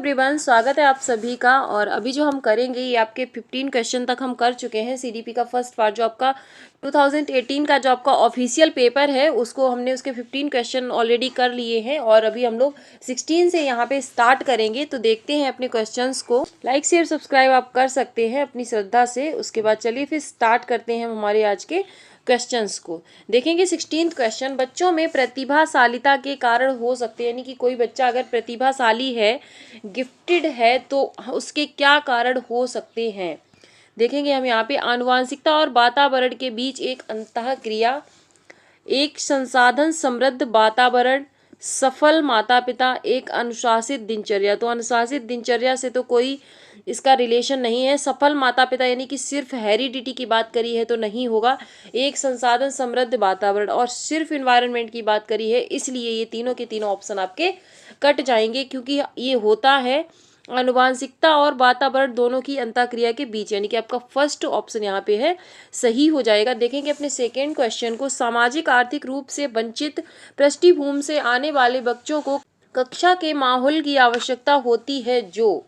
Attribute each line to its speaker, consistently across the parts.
Speaker 1: Everyone, स्वागत है आप सभी का। और अभी जो हम करेंगे ये आपके 15 क्वेश्चन तक हम कर चुके हैं। सीडीपी का फर्स्ट पार्ट जो आपका 2018 का जो आपका ऑफिशियल पेपर है उसको हमने उसके 15 क्वेश्चन ऑलरेडी कर लिए हैं और अभी हम लोग 16 से यहाँ पे स्टार्ट करेंगे। तो देखते हैं अपने क्वेश्चंस को। लाइक शेयर सब्सक्राइब आप कर सकते हैं अपनी श्रद्धा से। उसके बाद चलिए फिर स्टार्ट करते हैं हम हमारे आज के क्वेश्चंस को। देखेंगे 16th क्वेश्चन, बच्चों में प्रतिभाशालिता के कारण हो सकते हैं, यानी कि कोई बच्चा अगर प्रतिभाशाली है, गिफ्टेड है, तो उसके क्या कारण हो सकते हैं। देखेंगे हम यहाँ पे आनुवांशिकता और वातावरण के बीच एक अंतःक्रिया, एक संसाधन समृद्ध वातावरण, सफल माता पिता, एक अनुशासित दिनचर्या। तो अनुशासित दिनचर्या से तो कोई इसका रिलेशन नहीं है। सफल माता पिता यानी कि सिर्फ हेरिडिटी की बात करी है तो नहीं होगा। एक संसाधन समृद्ध वातावरण और सिर्फ इन्वायरमेंट की बात करी है, इसलिए ये तीनों के तीनों ऑप्शन आपके कट जाएंगे, क्योंकि ये होता है आनुवांशिकता और वातावरण दोनों की अंतःक्रिया के बीच, यानी कि आपका फर्स्ट ऑप्शन यहाँ पे है, सही हो जाएगा। देखेंगे अपने सेकेंड क्वेश्चन को, सामाजिक आर्थिक रूप से वंचित पृष्ठभूमि से आने वाले बच्चों को कक्षा के माहौल की आवश्यकता होती है, जो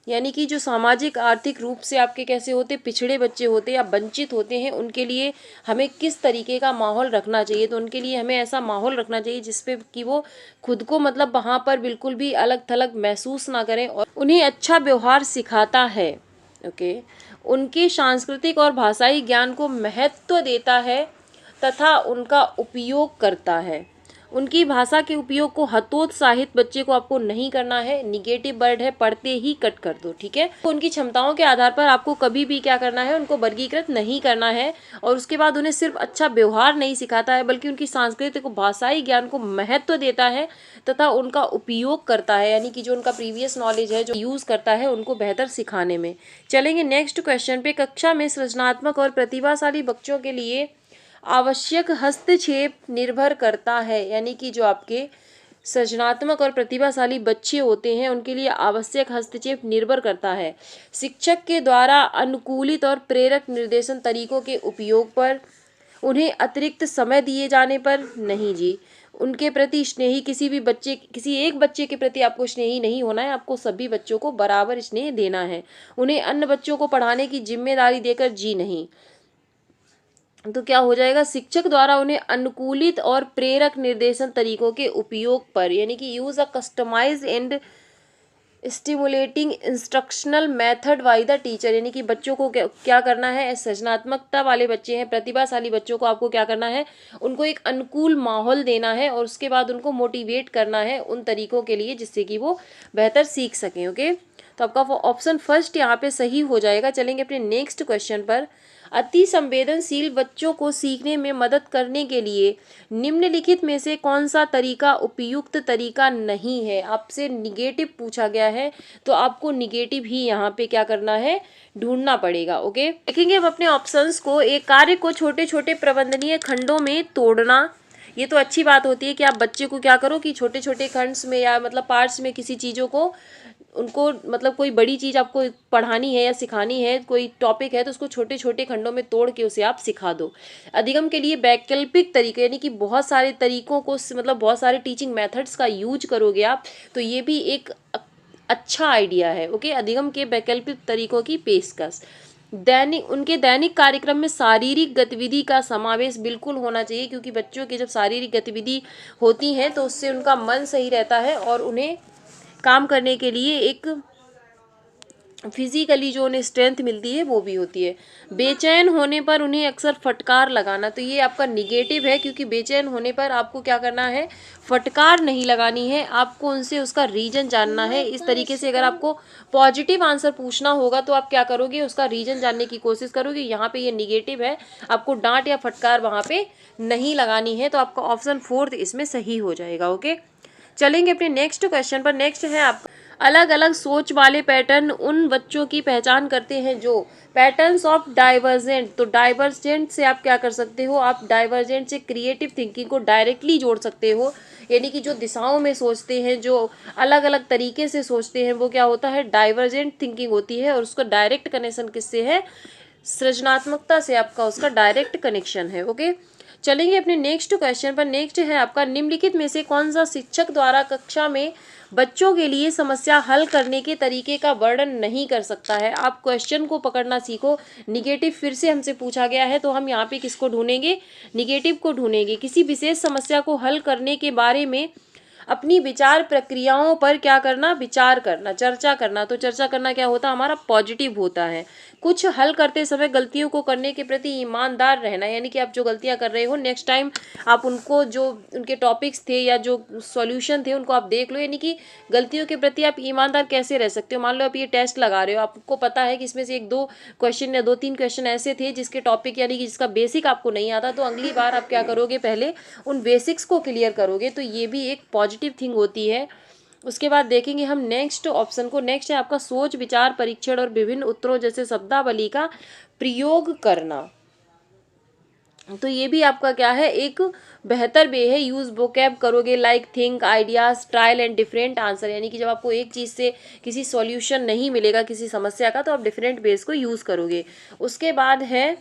Speaker 1: यानी कि जो सामाजिक आर्थिक रूप से आपके कैसे होते, पिछड़े बच्चे होते या वंचित होते हैं, उनके लिए हमें किस तरीके का माहौल रखना चाहिए। तो उनके लिए हमें ऐसा माहौल रखना चाहिए जिसपे कि वो खुद को मतलब वहाँ पर बिल्कुल भी अलग थलग महसूस ना करें और उन्हें अच्छा व्यवहार सिखाता है। ओके, उनके सांस्कृतिक और भाषाई ज्ञान को महत्व देता है तथा उनका उपयोग करता है। उनकी भाषा के उपयोग को हतोत्साहित बच्चे को आपको नहीं करना है। निगेटिव वर्ड है, पढ़ते ही कट कर दो, ठीक है। तो उनकी क्षमताओं के आधार पर आपको कभी भी क्या करना है, उनको वर्गीकृत नहीं करना है। और उसके बाद उन्हें सिर्फ अच्छा व्यवहार नहीं सिखाता है, बल्कि उनकी सांस्कृतिक और भाषाई ज्ञान को महत्व देता है तथा उनका उपयोग करता है, यानी कि जो उनका प्रीवियस नॉलेज है जो यूज करता है उनको बेहतर सिखाने में। चलेंगे नेक्स्ट क्वेश्चन पे। कक्षा में सृजनात्मक और प्रतिभाशाली बच्चों के लिए आवश्यक हस्तक्षेप निर्भर करता है, यानी कि जो आपके सृजनात्मक और प्रतिभाशाली बच्चे होते हैं उनके लिए आवश्यक हस्तक्षेप निर्भर करता है शिक्षक के द्वारा अनुकूलित और प्रेरक निर्देशन तरीकों के उपयोग पर, उन्हें अतिरिक्त समय दिए जाने पर नहीं जी। उनके प्रति स्नेही, किसी भी बच्चे, किसी एक बच्चे के प्रति आपको स्नेही नहीं होना है, आपको सभी बच्चों को बराबर स्नेह देना है। उन्हें अन्य बच्चों को पढ़ाने की जिम्मेदारी देकर जी नहीं। तो क्या हो जाएगा, शिक्षक द्वारा उन्हें अनुकूलित और प्रेरक निर्देशन तरीकों के उपयोग पर, यानी कि use a customised and stimulating instructional method by the teacher, यानी कि बच्चों को क्या करना है, सृजनात्मकता वाले बच्चे हैं, प्रतिभाशाली बच्चों को आपको क्या करना है, उनको एक अनुकूल माहौल देना है और उसके बाद उनको मोटिवेट करना है उन तरीकों के लिए जिससे कि वो बेहतर सीख सकें। ओके, तो आपका ऑप्शन फर्स्ट यहाँ पे सही हो जाएगा। चलेंगे अपने नेक्स्ट क्वेश्चन पर। अति संवेदनशील बच्चों को सीखने में मदद करने के लिए निम्नलिखित में से कौन सा तरीका उपयुक्त तरीका नहीं है। आपसे निगेटिव पूछा गया है तो आपको निगेटिव ही यहाँ पे क्या करना है, ढूंढना पड़ेगा। ओके, देखेंगे हम अपने ऑप्शंस को। एक कार्य को छोटे छोटे प्रबंधनीय खंडों में तोड़ना, ये तो अच्छी बात होती है कि आप बच्चे को क्या करो कि छोटे छोटे खंड्स में या मतलब पार्ट्स में किसी चीज़ों को उनको मतलब कोई बड़ी चीज़ आपको पढ़ानी है या सिखानी है, कोई टॉपिक है, तो उसको छोटे छोटे खंडों में तोड़ के उसे आप सिखा दो। अधिगम के लिए वैकल्पिक तरीके, यानी कि बहुत सारे तरीकों को मतलब बहुत सारे टीचिंग मेथड्स का यूज करोगे आप, तो ये भी एक अच्छा आइडिया है। ओके, अधिगम के वैकल्पिक तरीकों की पेशकश। उनके दैनिक कार्यक्रम में शारीरिक गतिविधि का समावेश बिल्कुल होना चाहिए, क्योंकि बच्चों की जब शारीरिक गतिविधि होती है तो उससे उनका मन सही रहता है और उन्हें काम करने के लिए एक फिजिकली जो उन्हें स्ट्रेंथ मिलती है वो भी होती है। बेचैन होने पर उन्हें अक्सर फटकार लगाना, तो ये आपका निगेटिव है, क्योंकि बेचैन होने पर आपको क्या करना है, फटकार नहीं लगानी है, आपको उनसे उसका रीजन जानना है। इस तरीके से अगर आपको पॉजिटिव आंसर पूछना होगा तो आप क्या करोगे, उसका रीजन जानने की कोशिश करोगे। यहाँ पे ये निगेटिव है, आपको डांट या फटकार वहाँ पे नहीं लगानी है, तो आपका ऑप्शन फोर्थ इसमें सही हो जाएगा। ओके, चलेंगे अपने नेक्स्ट क्वेश्चन पर। नेक्स्ट है आप, अलग अलग सोच वाले पैटर्न उन बच्चों की पहचान करते हैं जो पैटर्न्स ऑफ डाइवर्जेंट। तो डाइवर्जेंट से आप क्या कर सकते हो, आप डाइवर्जेंट से क्रिएटिव थिंकिंग को डायरेक्टली जोड़ सकते हो, यानी कि जो दिशाओं में सोचते हैं, जो अलग अलग तरीके से सोचते हैं, वो क्या होता है, डाइवर्जेंट थिंकिंग होती है। और उसका डायरेक्ट कनेक्शन किससे है, सृजनात्मकता से आपका उसका डायरेक्ट कनेक्शन है। ओके, चलेंगे अपने नेक्स्ट क्वेश्चन पर। नेक्स्ट है आपका, निम्नलिखित में से कौन सा शिक्षक द्वारा कक्षा में बच्चों के लिए समस्या हल करने के तरीके का वर्णन नहीं कर सकता है। आप क्वेश्चन को पकड़ना सीखो। निगेटिव फिर से हमसे पूछा गया है, तो हम यहाँ पे किसको ढूंढेंगे? निगेटिव को ढूंढेंगे। किसी विशेष समस्या को हल करने के बारे में अपनी विचार प्रक्रियाओं पर क्या करना? विचार करना, चर्चा करना। तो चर्चा करना क्या होता है? हमारा पॉजिटिव होता है। कुछ हल करते समय गलतियों को करने के प्रति ईमानदार रहना, यानी कि आप जो गलतियां कर रहे हो नेक्स्ट टाइम आप उनको, जो उनके टॉपिक्स थे या जो सॉल्यूशन थे उनको आप देख लो, यानी कि गलतियों के प्रति आप ईमानदार कैसे रह सकते हो। मान लो आप ये टेस्ट लगा रहे हो, आपको पता है कि इसमें से 1-2 क्वेश्चन या 2-3 क्वेश्चन ऐसे थे जिसके टॉपिक यानी कि जिसका बेसिक आपको नहीं आता, तो अगली बार आप क्या करोगे? पहले उन बेसिक्स को क्लियर करोगे। तो ये भी एक पॉजिटिव थिंग होती है। उसके बाद देखेंगे हम नेक्स्ट ऑप्शन को। नेक्स्ट है आपका, सोच विचार परीक्षण और विभिन्न उत्तरों जैसे शब्दावली का प्रयोग करना। तो ये भी आपका क्या है? एक बेहतर वे है। यूज वोकैब करोगे, like think, ideas, trial and different answer, यानी कि जब आपको एक चीज़ से किसी सॉल्यूशन नहीं मिलेगा किसी समस्या का, तो आप डिफरेंट वेज को यूज़ करोगे। उसके बाद है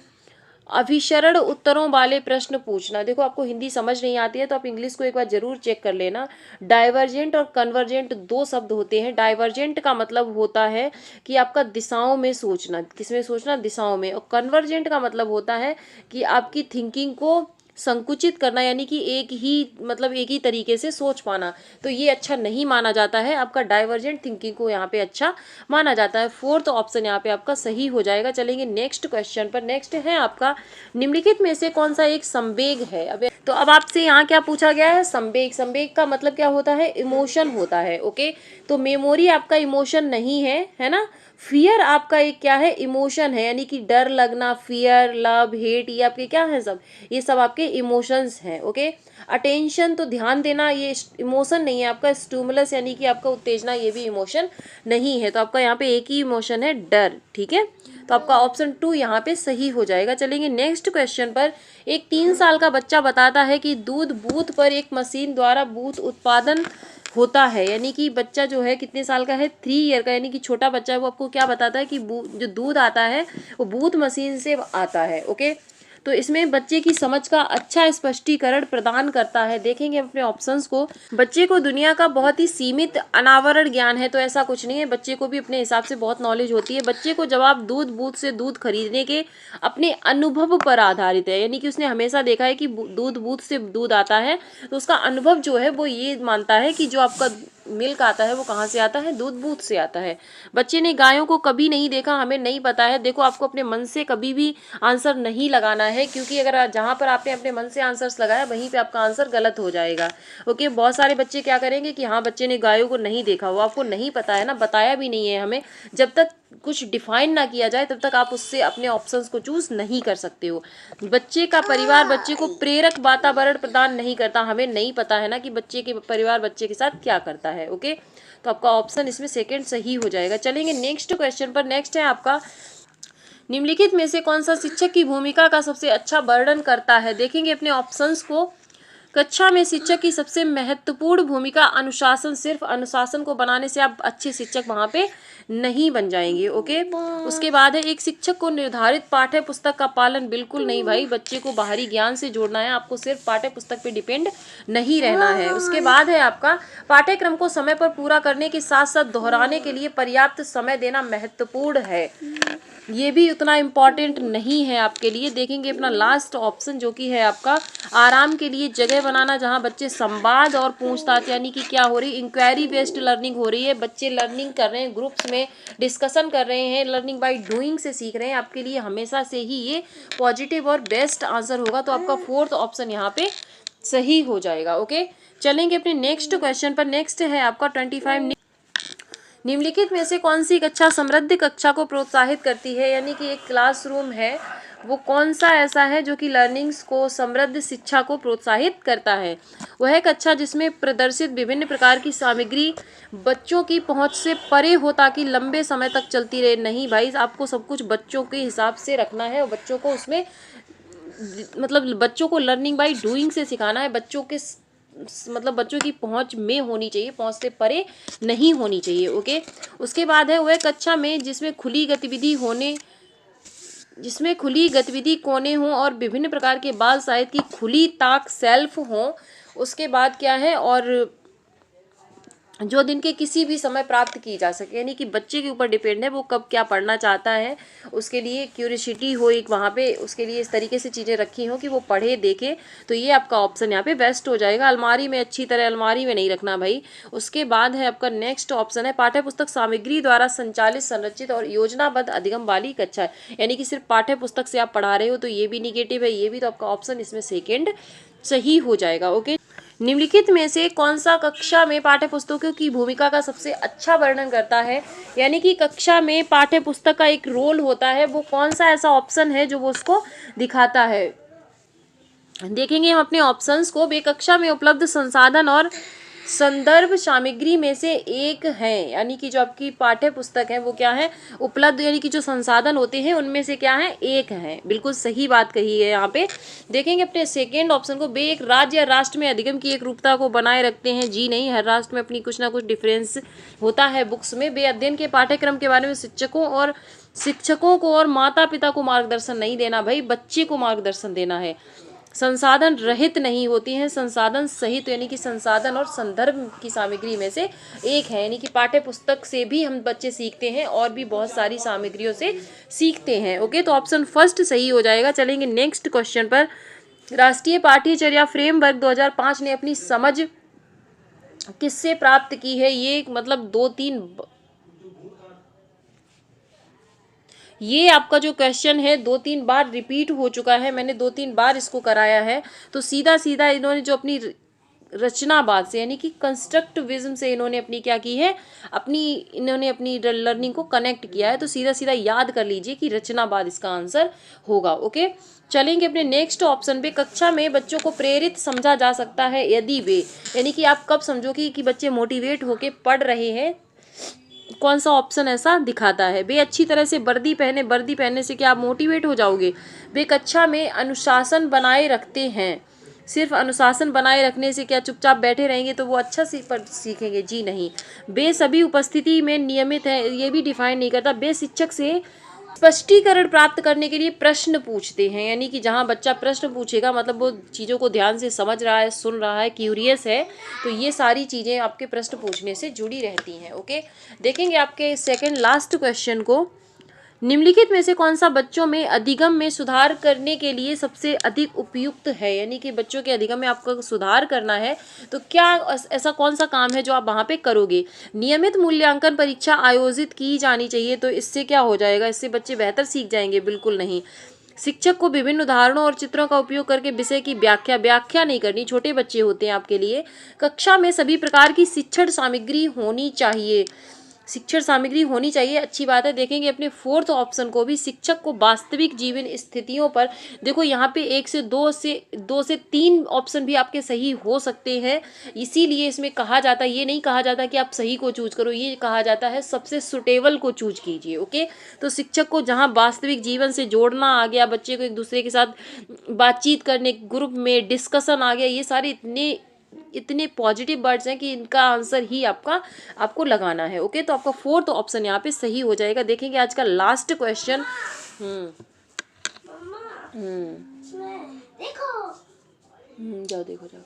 Speaker 1: अभिसरण उत्तरों वाले प्रश्न पूछना। देखो आपको हिंदी समझ नहीं आती है तो आप इंग्लिश को एक बार जरूर चेक कर लेना। डाइवर्जेंट और कन्वर्जेंट 2 शब्द होते हैं। डाइवर्जेंट का मतलब होता है कि आपका दिशाओं में सोचना, किसमें सोचना? दिशाओं में। और कन्वर्जेंट का मतलब होता है कि आपकी थिंकिंग को संकुचित करना, यानी कि एक ही तरीके से सोच पाना। तो ये अच्छा नहीं माना जाता है। आपका डाइवर्जेंट थिंकिंग को यहाँ पे अच्छा माना जाता है। 4th ऑप्शन यहाँ पे आपका सही हो जाएगा। चलेंगे नेक्स्ट क्वेश्चन पर। नेक्स्ट है आपका, निम्नलिखित में से कौन सा एक संवेग है? अब आपसे यहाँ क्या पूछा गया है? संवेग। संवेग का मतलब क्या होता है? इमोशन होता है। ओके, तो मेमोरी आपका इमोशन नहीं है ना। फियर आपका एक क्या है? इमोशन है, यानी कि डर लगना, फियर, लव, हेट, ये आपके क्या है? सब ये सब आपके इमोशंस हैं। ओके, अटेंशन तो ध्यान देना, ये इमोशन नहीं है आपका। स्टिमुलस यानी कि आपका उत्तेजना, ये भी इमोशन नहीं है। तो आपका यहाँ पे एक ही इमोशन है, डर। ठीक है, तो आपका ऑप्शन 2 यहाँ पे सही हो जाएगा। चलेंगे नेक्स्ट क्वेश्चन पर। एक 3 साल का बच्चा बताता है कि दूध बूथ पर एक मशीन द्वारा दूध उत्पादन होता है, यानी कि बच्चा जो है कितने साल का है? 3 ईयर का, यानी कि छोटा बच्चा है। वो आपको क्या बताता है कि जो दूध आता है वो बूथ मशीन से आता है। ओके, तो इसमें बच्चे की समझ का अच्छा स्पष्टीकरण प्रदान करता है। देखेंगे अपने ऑप्शंस को। बच्चे को दुनिया का बहुत ही सीमित अनावरण ज्ञान है, तो ऐसा कुछ नहीं है। बच्चे को भी अपने हिसाब से बहुत नॉलेज होती है। बच्चे को जवाब दूध बूथ से दूध खरीदने के अपने अनुभव पर आधारित है, यानी कि उसने हमेशा देखा है कि दूध बूथ से दूध आता है, तो उसका अनुभव जो है वो ये मानता है कि जो आपका मिल्क आता है वो कहाँ से आता है? दूध बूथ से आता है। बच्चे ने गायों को कभी नहीं देखा, हमें नहीं पता है। देखो आपको अपने मन से कभी भी आंसर नहीं लगाना है, क्योंकि अगर जहाँ पर आपने अपने मन से आंसर्स लगाया वहीं पे आपका आंसर गलत हो जाएगा। ओके, बहुत सारे बच्चे क्या करेंगे कि हाँ बच्चे ने गायों को नहीं देखा, वो आपको नहीं पता है ना, बताया भी नहीं है हमें। जब तक कुछ डिफाइन ना किया जाए तब तक आप उससे अपने ऑप्शंस को चूज नहीं कर सकते हो। बच्चे का परिवार बच्चे को प्रेरक वातावरण प्रदान नहीं करता, हमें नहीं पता है ना कि बच्चे के परिवार बच्चे के साथ क्या करता है। ओके, तो आपका ऑप्शन इसमें सेकंड सही हो जाएगा। चलेंगे नेक्स्ट क्वेश्चन पर। नेक्स्ट है आपका, निम्नलिखित में से कौन सा शिक्षक की भूमिका का सबसे अच्छा वर्णन करता है? देखेंगे अपने ऑप्शंस को। कक्षा में शिक्षक की सबसे महत्वपूर्ण भूमिका अनुशासन। सिर्फ अनुशासन को बनाने से आप अच्छे शिक्षक वहाँ पे नहीं बन जाएंगे। ओके, उसके बाद है, एक शिक्षक को निर्धारित पाठ्य पुस्तक का पालन। बिल्कुल नहीं भाई, बच्चे को बाहरी ज्ञान से जोड़ना है, आपको सिर्फ पाठ्य पुस्तक पे डिपेंड नहीं रहना है। उसके बाद है आपका, पाठ्यक्रम को समय पर पूरा करने के साथ साथ दोहराने के लिए पर्याप्त समय देना महत्वपूर्ण है। ये भी उतना इम्पॉर्टेंट नहीं है आपके लिए। देखेंगे अपना लास्ट ऑप्शन जो कि है आपका, आराम के लिए जगह बनाना, जहाँ बच्चे संवाद और पूछताछ, यानी कि क्या हो रही? इंक्वायरी बेस्ड लर्निंग हो रही है। बच्चे लर्निंग कर रहे हैं, ग्रुप्स में डिस्कशन कर रहे हैं, लर्निंग बाय डूइंग से सीख रहे हैं। आपके लिए हमेशा से ही ये पॉजिटिव और बेस्ट आंसर होगा। तो आपका 4th ऑप्शन यहाँ पे सही हो जाएगा। ओके, चलेंगे अपने नेक्स्ट क्वेश्चन पर। नेक्स्ट है आपका 25, निम्नलिखित में से कौन सी कक्षा समृद्ध कक्षा को प्रोत्साहित करती है? यानी कि एक क्लासरूम है, वो कौन सा ऐसा है जो कि लर्निंग्स को, समृद्ध शिक्षा को प्रोत्साहित करता है? वह कक्षा जिसमें प्रदर्शित विभिन्न प्रकार की सामग्री बच्चों की पहुंच से परे हो ताकि लंबे समय तक चलती रहे। नहीं भाई, आपको सब कुछ बच्चों के हिसाब से रखना है और बच्चों को उसमें बच्चों को लर्निंग बाय डूइंग से सिखाना है। बच्चों के बच्चों की पहुंच में होनी चाहिए, पहुंच से परे नहीं होनी चाहिए। ओके, उसके बाद है, वह कक्षा में जिसमें खुली गतिविधि होने जिसमें खुली गतिविधि कोने हों और विभिन्न प्रकार के बाल साहित्य की खुली ताक सेल्फ हों। उसके बाद क्या है, और जो दिन के किसी भी समय प्राप्त की जा सके, यानी कि बच्चे के ऊपर डिपेंड है वो कब क्या पढ़ना चाहता है, उसके लिए क्यूरियोसिटी हो एक वहाँ पे, उसके लिए इस तरीके से चीज़ें रखी हों कि वो पढ़े देखे। तो ये आपका ऑप्शन यहाँ पे बेस्ट हो जाएगा। अलमारी में अच्छी तरह अलमारी में नहीं रखना भाई। उसके बाद है आपका नेक्स्ट ऑप्शन है पाठ्य पुस्तक सामग्री द्वारा संचालित संरचित और योजनाबद्ध अधिगम वाली कक्षा, यानी कि सिर्फ पाठ्य पुस्तक से आप पढ़ा रहे हो, तो ये भी निगेटिव है, ये भी। तो आपका ऑप्शन इसमें सेकेंड सही हो जाएगा। ओके, निम्नलिखित में से कौन सा कक्षा में पाठ्य पुस्तकों की भूमिका का सबसे अच्छा वर्णन करता है, यानी कि कक्षा में पाठ्य पुस्तक का एक रोल होता है, वो कौन सा ऐसा ऑप्शन है जो वो उसको दिखाता है। देखेंगे हम अपने ऑप्शंस को। वे कक्षा में उपलब्ध संसाधन और संदर्भ सामग्री में से एक है, यानी कि जो आपकी पाठ्य पुस्तक है वो क्या है, उपलब्ध, यानी कि जो संसाधन होते हैं उनमें से क्या है, एक है। बिल्कुल सही बात कही है यहाँ पे। देखेंगे अपने सेकेंड ऑप्शन को। वे एक राज्य या राष्ट्र में अधिगम की एक रूपता को बनाए रखते हैं। जी नहीं, हर राष्ट्र में अपनी कुछ ना कुछ डिफरेंस होता है बुक्स में। वे अध्ययन के पाठ्यक्रम के बारे में शिक्षकों को और माता पिता को मार्गदर्शन नहीं देना भाई, बच्चे को मार्गदर्शन देना है। संसाधन रहित नहीं होती हैं, संसाधन सहित, यानी कि संसाधन और संदर्भ की सामग्री में से एक है, यानी कि पाठ्य पुस्तक से भी हम बच्चे सीखते हैं और भी बहुत सारी सामग्रियों से सीखते हैं। ओके, तो ऑप्शन फर्स्ट सही हो जाएगा। चलेंगे नेक्स्ट क्वेश्चन पर। राष्ट्रीय पाठ्यचर्या फ्रेमवर्क 2005 ने अपनी समझ किससे प्राप्त की है। ये मतलब ये आपका जो क्वेश्चन है 2-3 बार रिपीट हो चुका है, मैंने 2-3 बार इसको कराया है। तो सीधा सीधा इन्होंने जो अपनी रचनावाद से, यानी कि कंस्ट्रक्टिविज्म से इन्होंने अपनी क्या की है, इन्होंने अपनी लर्निंग को कनेक्ट किया है। तो सीधा सीधा याद कर लीजिए कि रचनावाद इसका आंसर होगा। ओके, चलेंगे अपने नेक्स्ट ऑप्शन पे। कक्षा में बच्चों को प्रेरित समझा जा सकता है यदि वे, यानी कि आप कब समझोगे कि बच्चे मोटिवेट होके पढ़ रहे हैं, कौन सा ऑप्शन ऐसा दिखाता है। वे अच्छी तरह से वर्दी पहनने से क्या आप मोटिवेट हो जाओगे। वे कक्षा में अनुशासन बनाए रखते हैं। सिर्फ अनुशासन बनाए रखने से क्या चुपचाप बैठे रहेंगे तो वो अच्छा सीखेंगे। जी नहीं। वे सभी उपस्थिति में नियमित है, ये भी डिफाइन नहीं करता। वे शिक्षक से स्पष्टीकरण प्राप्त करने के लिए प्रश्न पूछते हैं, यानी कि जहाँ बच्चा प्रश्न पूछेगा मतलब वो चीज़ों को ध्यान से समझ रहा है, सुन रहा है, क्यूरियस है, तो ये सारी चीज़ें आपके प्रश्न पूछने से जुड़ी रहती हैं। ओके, देखेंगे आपके सेकंड लास्ट क्वेश्चन को। निम्नलिखित में से कौन सा बच्चों में अधिगम में सुधार करने के लिए सबसे अधिक उपयुक्त है, यानी कि बच्चों के अधिगम में आपको सुधार करना है तो क्या ऐसा कौन सा काम है जो आप वहाँ पे करोगे। नियमित मूल्यांकन परीक्षा आयोजित की जानी चाहिए, तो इससे क्या हो जाएगा, इससे बच्चे बेहतर सीख जाएंगे। बिल्कुल नहीं। शिक्षक को विभिन्न उदाहरणों और चित्रों का उपयोग करके विषय की व्याख्या नहीं करनी, छोटे बच्चे होते हैं आपके लिए। कक्षा में सभी प्रकार की शिक्षण सामग्री होनी चाहिए, अच्छी बात है। देखेंगे अपने फोर्थ ऑप्शन को भी। शिक्षक को वास्तविक जीवन स्थितियों पर, देखो यहाँ पे 1 से 2 से 3 ऑप्शन भी आपके सही हो सकते हैं, इसीलिए इसमें कहा जाता है, ये नहीं कहा जाता कि आप सही को चूज करो, ये कहा जाता है सबसे सुटेबल को चूज कीजिए। ओके, तो शिक्षक को जहाँ वास्तविक जीवन से जोड़ना आ गया, बच्चे को एक दूसरे के साथ बातचीत करने, ग्रुप में डिस्कशन आ गया, ये सारे इतने पॉजिटिव वर्ड्स हैं कि इनका आंसर ही आपको लगाना है। ओके, तो आपका फोर्थ ऑप्शन यहाँ पे सही हो जाएगा। देखेंगे आज का लास्ट क्वेश्चन। जाओ देखो जाओ।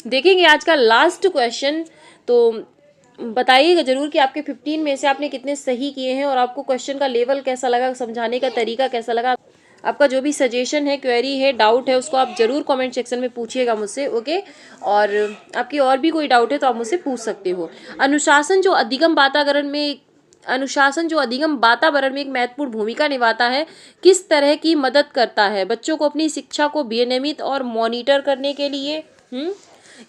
Speaker 1: देखेंगे आज का लास्ट क्वेश्चन। तो बताइएगा जरूर कि आपके 15 में से आपने कितने सही किए हैं और आपको क्वेश्चन का लेवल कैसा लगा, समझाने का तरीका कैसा लगा। आपका जो भी सजेशन है, क्वेरी है, डाउट है, उसको आप जरूर कमेंट सेक्शन में पूछिएगा मुझसे। ओके, और आपकी और भी कोई डाउट है तो आप मुझसे पूछ सकते हो। अनुशासन जो अधिगम वातावरण में एक महत्वपूर्ण भूमिका निभाता है, किस तरह की मदद करता है बच्चों को अपनी शिक्षा को विनियमित और मॉनिटर करने के लिए।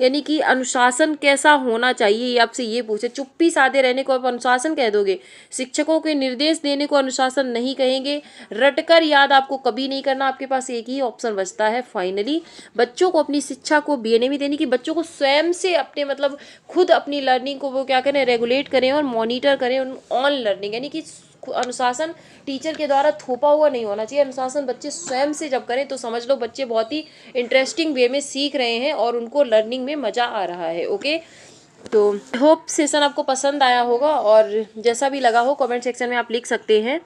Speaker 1: यानी कि अनुशासन कैसा होना चाहिए, ये आपसे ये पूछे। चुप्पी साधे रहने को आप अनुशासन कह दोगे, शिक्षकों के निर्देश देने को अनुशासन नहीं कहेंगे, रटकर याद आपको कभी नहीं करना, आपके पास एक ही ऑप्शन बचता है फाइनली। बच्चों को अपनी शिक्षा को विनियमित, यानी कि बच्चों को स्वयं से अपने मतलब खुद अपनी लर्निंग को वो क्या करें, रेगुलेट करें और मॉनिटर करें ऑन लर्निंग, यानी कि अनुशासन टीचर के द्वारा थोपा हुआ नहीं होना चाहिए। अनुशासन बच्चे स्वयं से जब करें तो समझ लो बच्चे बहुत ही इंटरेस्टिंग वे में सीख रहे हैं और उनको लर्निंग में मज़ा आ रहा है। ओके, तो होप सेशन आपको पसंद आया होगा, और जैसा भी लगा हो कमेंट सेक्शन में आप लिख सकते हैं।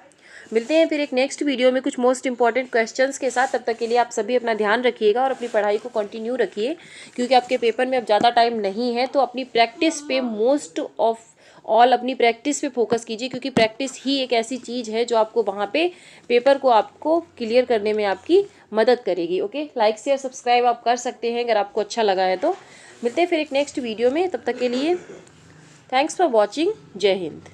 Speaker 1: मिलते हैं फिर एक नेक्स्ट वीडियो में कुछ मोस्ट इंपॉर्टेंट क्वेश्चंस के साथ। तब तक के लिए आप सभी अपना ध्यान रखिएगा और अपनी पढ़ाई को कंटिन्यू रखिए, क्योंकि आपके पेपर में अब ज़्यादा टाइम नहीं है। तो अपनी प्रैक्टिस पे मोस्ट ऑफ ऑल अपनी प्रैक्टिस पे फोकस कीजिए, क्योंकि प्रैक्टिस ही एक ऐसी चीज़ है जो आपको वहाँ पे पेपर को आपको क्लियर करने में आपकी मदद करेगी। ओके, लाइक शेयर सब्सक्राइब आप कर सकते हैं अगर आपको अच्छा लगा है तो। मिलते हैं फिर एक नेक्स्ट वीडियो में, तब तक के लिए थैंक्स फॉर वॉचिंग। जय हिंद।